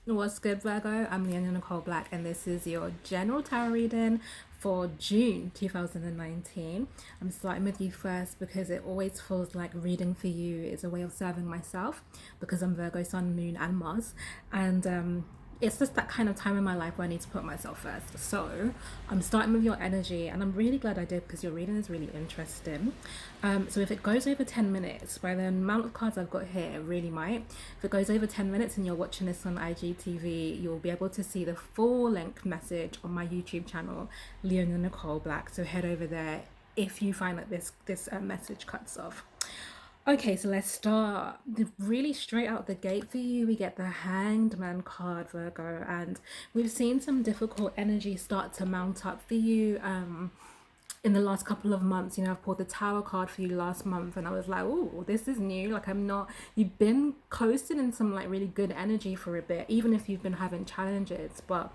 What's good, Virgo? I'm Leonia Nicole Black, and this is your general tarot reading for June 2019. I'm starting with you first because it always feels like reading for you is a way of serving myself because I'm Virgo, Sun, Moon, and Mars. And it's just that kind of time in my life where I need to put myself first. So I'm starting with your energy, and I'm really glad I did because your reading is really interesting. So if it goes over 10 minutes, by the amount of cards I've got here, it really might. If it goes over 10 minutes and you're watching this on IGTV, you'll be able to see the full length message on my YouTube channel, Leonia Nicole Black. So head over there if you find that this message cuts off. Okay, so let's start. Really straight out the gate for you, we get the Hanged Man card, Virgo, and we've seen some difficult energy start to mount up for you in the last couple of months. You know, I've pulled the Tower card for you last month, and I was like, oh, this is new. Like, you've been coasting in some like really good energy for a bit, even if you've been having challenges, but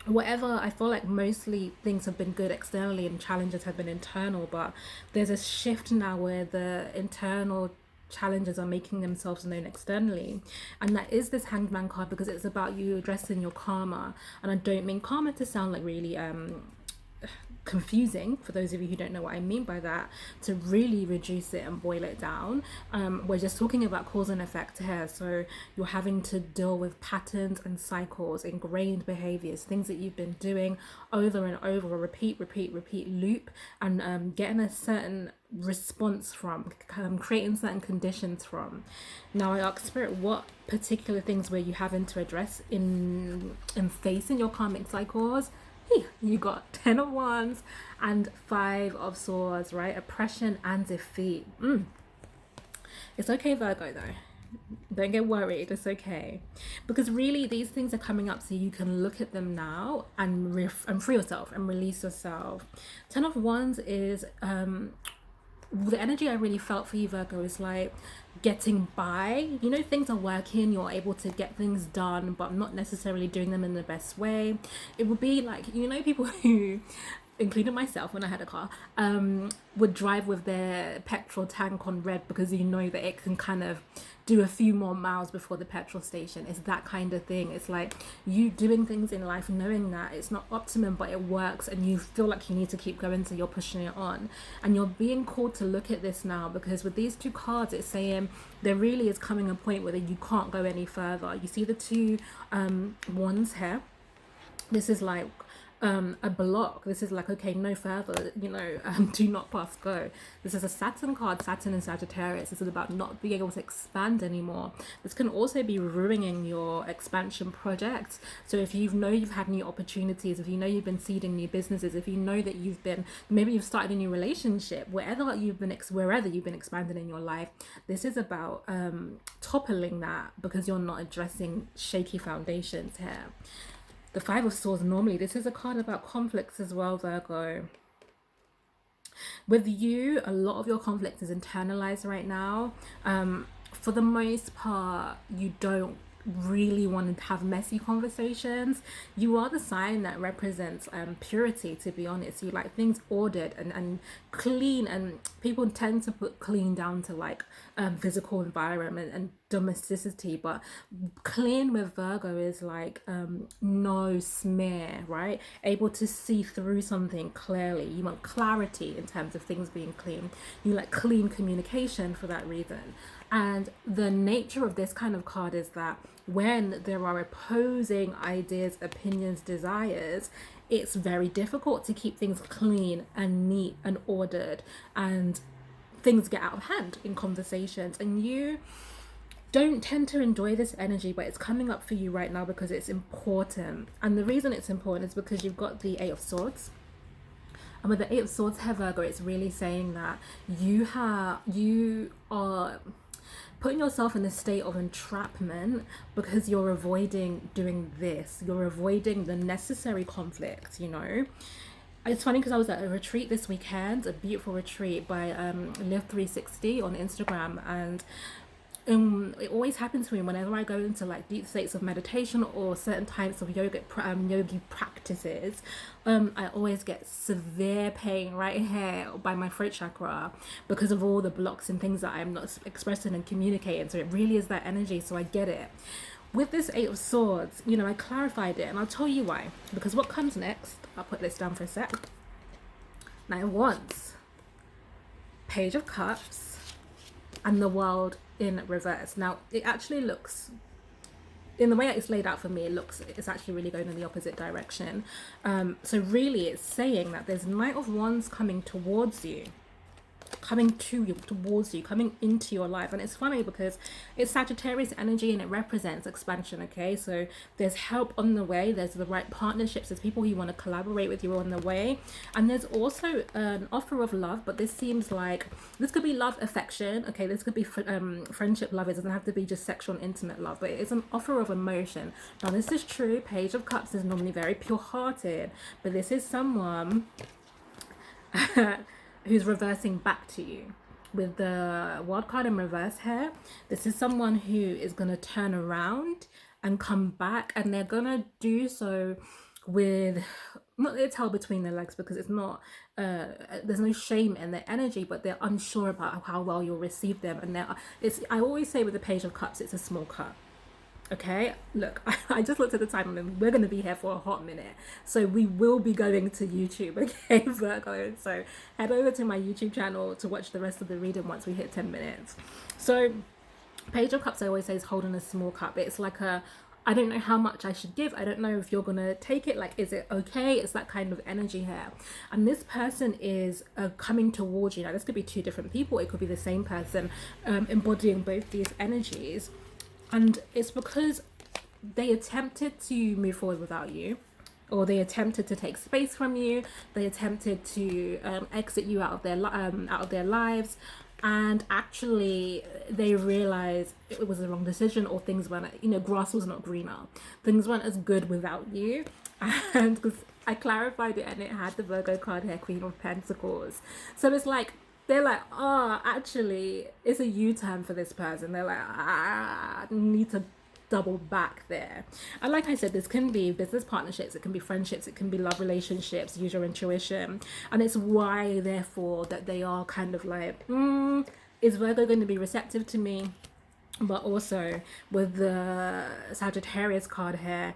whatever, I feel like mostly things have been good externally and challenges have been internal, but there's a shift now where the internal challenges are making themselves known externally, and that is this Hanged Man card because it's about you addressing your karma. And I don't mean karma to sound like really confusing for those of you who don't know what I mean by that. To really reduce it and boil it down, we're just talking about cause and effect here. So you're having to deal with patterns and cycles, ingrained behaviors, things that you've been doing over and over, repeat loop, and getting a certain response from, creating certain conditions from. Now I ask spirit, what particular things were you having to address in facing your karmic cycles? You got 10 of Wands and 5 of Swords, right? Oppression and defeat. It's okay, Virgo, though. Don't get worried. It's okay. Because really, these things are coming up so you can look at them now and free yourself and release yourself. 10 of Wands is the energy I really felt for you, Virgo, is like getting by. You know, things are working, you're able to get things done, but not necessarily doing them in the best way. It would be like, you know, people who, including myself when I had a car, would drive with their petrol tank on red because you know that it can kind of do a few more miles before the petrol station. It's that kind of thing. It's like you doing things in life knowing that it's not optimum, but it works, and you feel like you need to keep going, so you're pushing it on. And you're being called to look at this now because with these two cards, it's saying there really is coming a point where you can't go any further. You see the two wands here. This is like a block. This is like, okay, no further, you know, do not pass go. This is a Saturn card, Saturn and Sagittarius. This is about not being able to expand anymore. This can also be ruining your expansion projects. So if you know you've had new opportunities, if you know you've been seeding new businesses, if you know that maybe you've started a new relationship, wherever you've been expanding in your life, this is about toppling that because you're not addressing shaky foundations here. The Five of Swords, normally, this is a card about conflicts as well, Virgo. With you, a lot of your conflict is internalized right now. For the most part, you don't really want to have messy conversations. You are the sign that represents purity, to be honest. You like things ordered and clean, and people tend to put clean down to like physical environment and domesticity, but clean with Virgo is like no smear, right? Able to see through something clearly. You want clarity in terms of things being clean. You like clean communication for that reason. And the nature of this kind of card is that when there are opposing ideas, opinions, desires, it's very difficult to keep things clean and neat and ordered, and things get out of hand in conversations. And you don't tend to enjoy this energy, but it's coming up for you right now because it's important. And the reason it's important is because you've got the Eight of Swords. And with the Eight of Swords here, Virgo, it's really saying that you are putting yourself in a state of entrapment because you're avoiding doing this. You're avoiding the necessary conflict, you know. It's funny because I was at a retreat this weekend, a beautiful retreat by Live 360 on Instagram, and it always happens to me whenever I go into like deep states of meditation or certain types of yogi practices. I always get severe pain right here by my throat chakra because of all the blocks and things that I'm not expressing and communicating. So it really is that energy. So I get it. with this Eight of Swords, you know, I clarified it, and I'll tell you why. Because what comes next, I'll put this down for a sec. Nine of Wands, Page of Cups, and the World in reverse. Now, it actually looks, in the way it's laid out for me, it's actually really going in the opposite direction. So really, it's saying that there's Knight of Wands coming towards you, towards you, coming into your life. And it's funny because it's Sagittarius energy and it represents expansion. Okay, so there's help on the way, there's the right partnerships, there's people who want to collaborate with you on the way, and there's also an offer of love. But this seems like this could be love, affection. Okay, this could be friendship, love. It doesn't have to be just sexual and intimate love, but it's an offer of emotion. Now this is true, Page of Cups is normally very pure-hearted, but this is someone who's reversing back to you with the World card in reverse here. This is someone who is going to turn around and come back, and they're going to do so with not their tail between their legs, because it's not there's no shame in their energy, but they're unsure about how well you'll receive them. And I always say with the Page of Cups, it's a small cut. Okay, look, I just looked at the time and we're going to be here for a hot minute, so we will be going to YouTube, okay, Virgo, so head over to my YouTube channel to watch the rest of the reading once we hit 10 minutes. So Page of Cups, I always say, is holding a small cup. It's like I don't know how much I should give. I don't know if you're going to take it. Like, is it okay? It's that kind of energy here. And this person is coming towards you. Now, this could be two different people. It could be the same person embodying both these energies. And it's because they attempted to move forward without you, or they attempted to take space from you. They attempted to exit you out of their lives, and actually they realized it was the wrong decision, or things weren't, you know, grass was not greener. Things weren't as good without you. And because I clarified it, and it had the Virgo card here, Queen of Pentacles. So it's like, they're like, oh, actually, it's a U-turn for this person. They're like, I need to double back there. And like I said, this can be business partnerships, it can be friendships, it can be love relationships. Use your intuition. And it's why, therefore, that they are kind of like, is Virgo going to be receptive to me? But also, with the Sagittarius card here,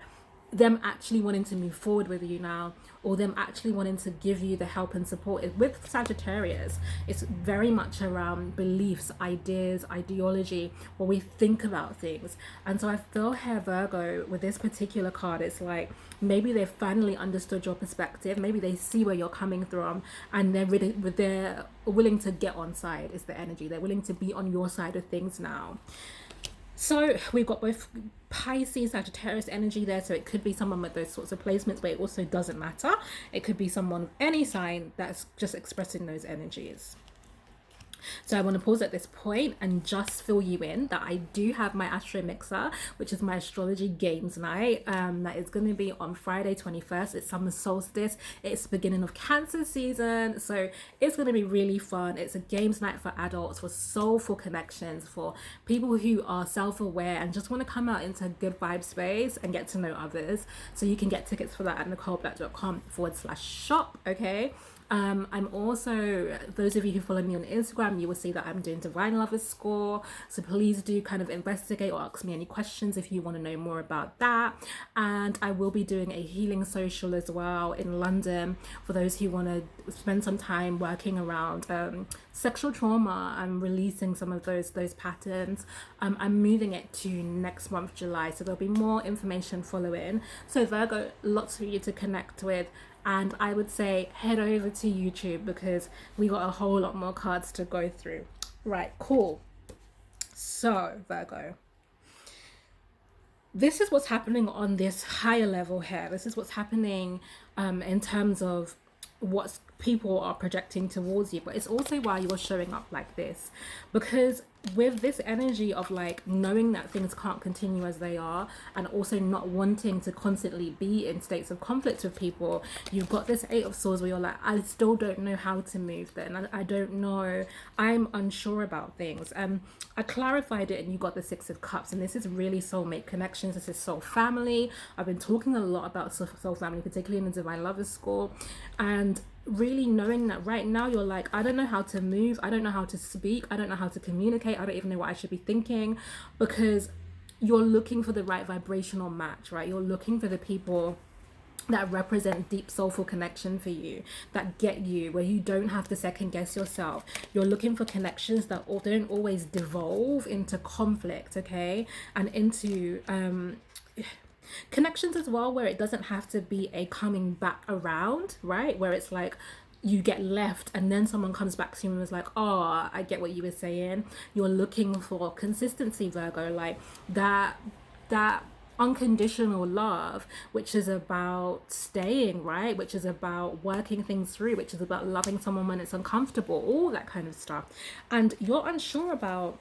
them actually wanting to move forward with you now, or them actually wanting to give you the help and support. With Sagittarius, it's very much around beliefs, ideas, ideology, what we think about things. And so I feel here, Virgo, with this particular card, it's like maybe they've finally understood your perspective, maybe they see where you're coming from, and they're willing to get on side, is the energy. They're willing to be on your side of things now. So we've got both Pisces, Sagittarius energy there. So it could be someone with those sorts of placements, but it also doesn't matter. It could be someone of any sign that's just expressing those energies. So I want to pause at this point and just fill you in that I do have my Astro Mixer, which is my astrology games night. That is going to be on Friday 21st. It's summer solstice. It's the beginning of Cancer season. So it's going to be really fun. It's a games night for adults, for soulful connections, for people who are self-aware and just want to come out into a good vibe space and get to know others. So you can get tickets for that at NicoleBlack.com/shop. Okay. I'm also, those of you who follow me on Instagram, you will see that I'm doing Divine Lovers Score. So please do kind of investigate or ask me any questions if you want to know more about that. And I will be doing a healing social as well in London for those who want to spend some time working around sexual trauma and releasing some of those patterns. I'm moving it to next month, July. So there'll be more information following. So Virgo, lots for you to connect with. And I would say head over to YouTube because we got a whole lot more cards to go through. Right, cool. So, Virgo, this is what's happening on this higher level here. This is what's happening in terms of what people are projecting towards you. But it's also why you're showing up like this. Because with this energy of like knowing that things can't continue as they are, and also not wanting to constantly be in states of conflict with people, you've got this Eight of Swords where you're like, I still don't know how to move then. I don't know. I'm unsure about things. I clarified it and you got the Six of Cups, and this is really soulmate connections. This is soul family. I've been talking a lot about soul family, particularly in the Divine Lovers School, and really knowing that right now you're like, I don't know how to move, I don't know how to speak, I don't know how to communicate, I don't even know what I should be thinking, because you're looking for the right vibrational match, right? You're looking for the people that represent deep soulful connection for you, that get you, where you don't have to second guess yourself. You're looking for connections that don't always devolve into conflict, okay, and into connections as well, where it doesn't have to be a coming back around, right? Where it's like you get left and then someone comes back to you and is like, oh, I get what you were saying. You're looking for consistency, Virgo, like that unconditional love, which is about staying, right? Which is about working things through, which is about loving someone when it's uncomfortable, all that kind of stuff. And you're unsure about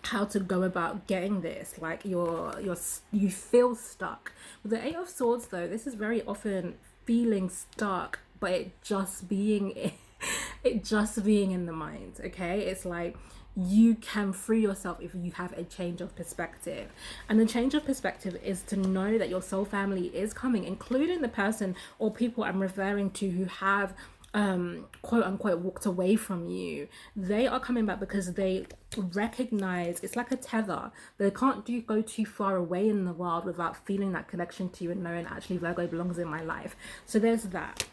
how to go about getting this, like you feel stuck with the Eight of Swords. Though this is very often feeling stuck, but it just being it just being in the mind, okay? It's like you can free yourself if you have a change of perspective. And the change of perspective is to know that your soul family is coming, including the person or people I'm referring to who have quote unquote walked away from you. They are coming back because they recognize it's like a tether. They can't go too far away in the world without feeling that connection to you and knowing actually Virgo belongs in my life. So there's that.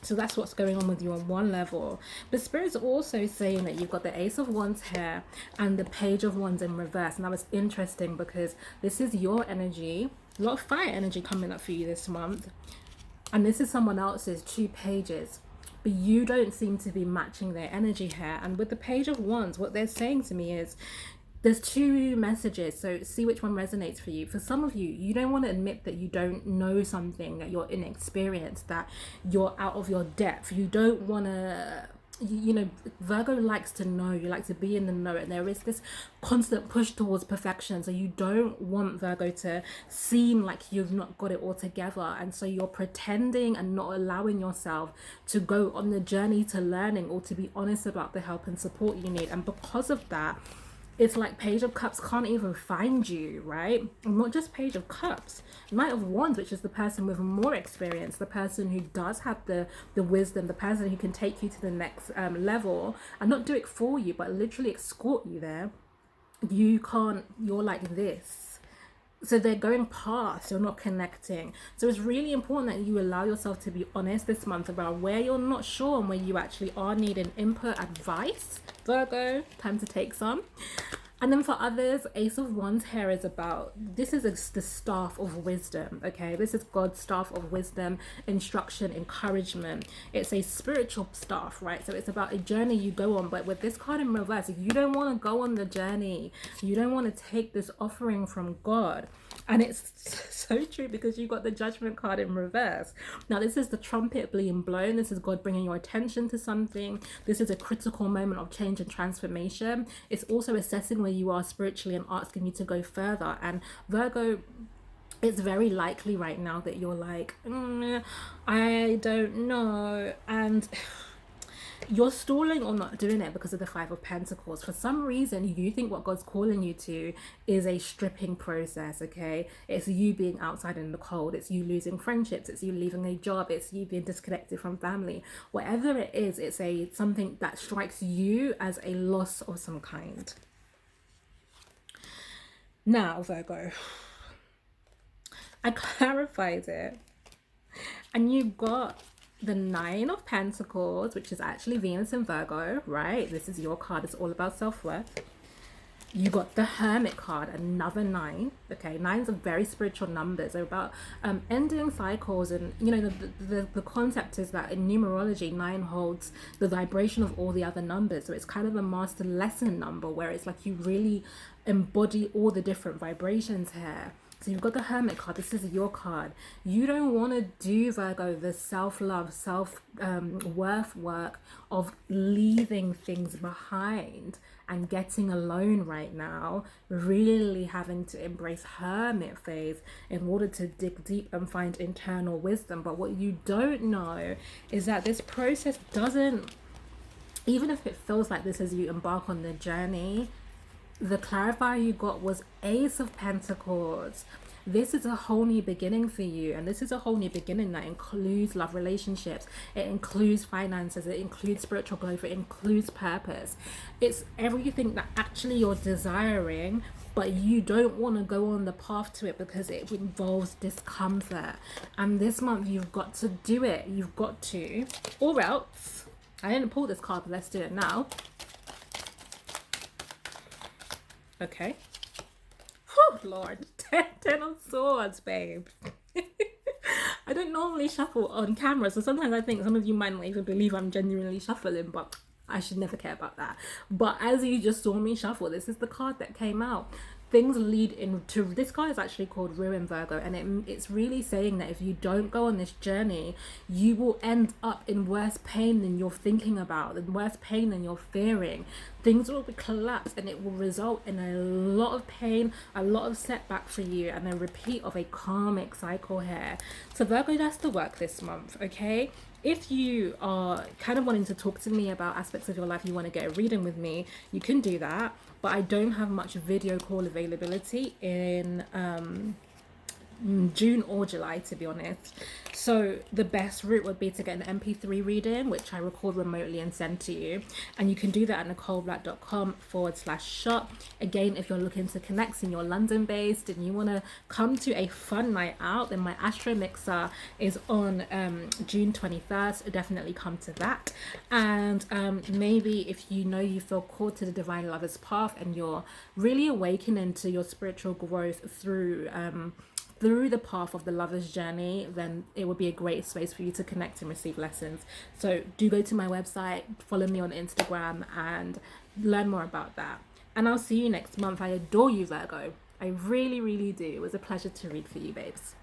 So that's what's going on with you on one level. But Spirit's also saying that you've got the Ace of Wands here and the Page of Wands in reverse. And that was interesting because this is your energy. A lot of fire energy coming up for you this month. And this is someone else's 2 pages. But you don't seem to be matching their energy here. And with the Page of Wands, what they're saying to me is there's 2 messages, so see which one resonates for you. For some of you, you don't want to admit that you don't know something, that you're inexperienced, that you're out of your depth. You don't want to, you know, Virgo likes to know, you like to be in the know, and there is this constant push towards perfection. So you don't want Virgo to seem like you've not got it all together, and so you're pretending and not allowing yourself to go on the journey to learning or to be honest about the help and support you need. And because of that, it's like Page of Cups can't even find you, right? And not just Page of Cups, Knight of Wands, which is the person with more experience, the person who does have the wisdom, the person who can take you to the next level and not do it for you, but literally escort you there. You can't, you're like this. So they're going past, you're not connecting. So it's really important that you allow yourself to be honest this month about where you're not sure and where you actually are needing input, advice. Virgo, time to take some. And then for others, Ace of Wands here is about, this is the staff of wisdom, okay? This is God's staff of wisdom, instruction, encouragement. It's a spiritual staff, right? So it's about a journey you go on. But with this card in reverse, you don't want to go on the journey. You don't want to take this offering from God. And it's so true because you got the Judgment card in reverse. Now, this is the trumpet being blown. This is God bringing your attention to something. This is a critical moment of change and transformation. It's also assessing where you are spiritually and asking you to go further. And Virgo, it's very likely right now that you're like, I don't know. And you're stalling or not doing it because of the Five of Pentacles. For some reason, you think what God's calling you to is a stripping process, okay? It's you being outside in the cold. It's you losing friendships. It's you leaving a job. It's you being disconnected from family. Whatever it is, it's something that strikes you as a loss of some kind. Now, Virgo, I clarified it. And you got the Nine of Pentacles, which is actually Venus in Virgo, right? This is your card. It's all about self-worth. You got the Hermit card, another 9. Okay, 9s are very spiritual numbers. They're about ending cycles, and you know the concept is that in numerology, 9 holds the vibration of all the other numbers. So it's kind of a master lesson number where it's like you really embody all the different vibrations here. So you've got the Hermit card. This is your card. You don't want to do, Virgo, the self-love, self-worth work of leaving things behind and getting alone right now. Really having to embrace Hermit phase in order to dig deep and find internal wisdom. But what you don't know is that this process doesn't, even if it feels like this as you embark on the journey, the clarifier you got was Ace of Pentacles. This is a whole new beginning for you, and this is a whole new beginning that includes love relationships, it includes finances, it includes spiritual growth, it includes purpose. It's everything that actually you're desiring, but you don't want to go on the path to it because it involves discomfort. And this month you've got to do it. You've got to, or else, I didn't pull this card, but let's do it now. Okay. Oh Lord, 10 of swords, babe. I don't normally shuffle on camera, so sometimes I think some of you might not even believe I'm genuinely shuffling, but I should never care about that. But as you just saw me shuffle, this is the card that came out. Things lead into, this card is actually called Ruin, Virgo, and it's really saying that if you don't go on this journey, you will end up in worse pain than you're thinking about, and worse pain than you're fearing. Things will collapse, and it will result in a lot of pain, a lot of setback for you, and a repeat of a karmic cycle here. So Virgo, that's the work this month, okay? If you are kind of wanting to talk to me about aspects of your life, you want to get a reading with me, you can do that. But I don't have much video call availability in June or July, to be honest. So the best route would be to get an MP3 reading, which I record remotely and send to you. And you can do that at NicoleBlack.com/shop. Again, if you're looking to connect and you're London based and you want to come to a fun night out, then my Astro Mixer is on June 21st. So definitely come to that. And maybe if you know you feel called to the Divine Lover's path and you're really awakening to your spiritual growth through the path of the lover's journey, then it would be a great space for you to connect and receive lessons. So do go to my website, follow me on Instagram, and learn more about that. And I'll see you next month. I adore you, Virgo. I really, really do. It was a pleasure to read for you, babes.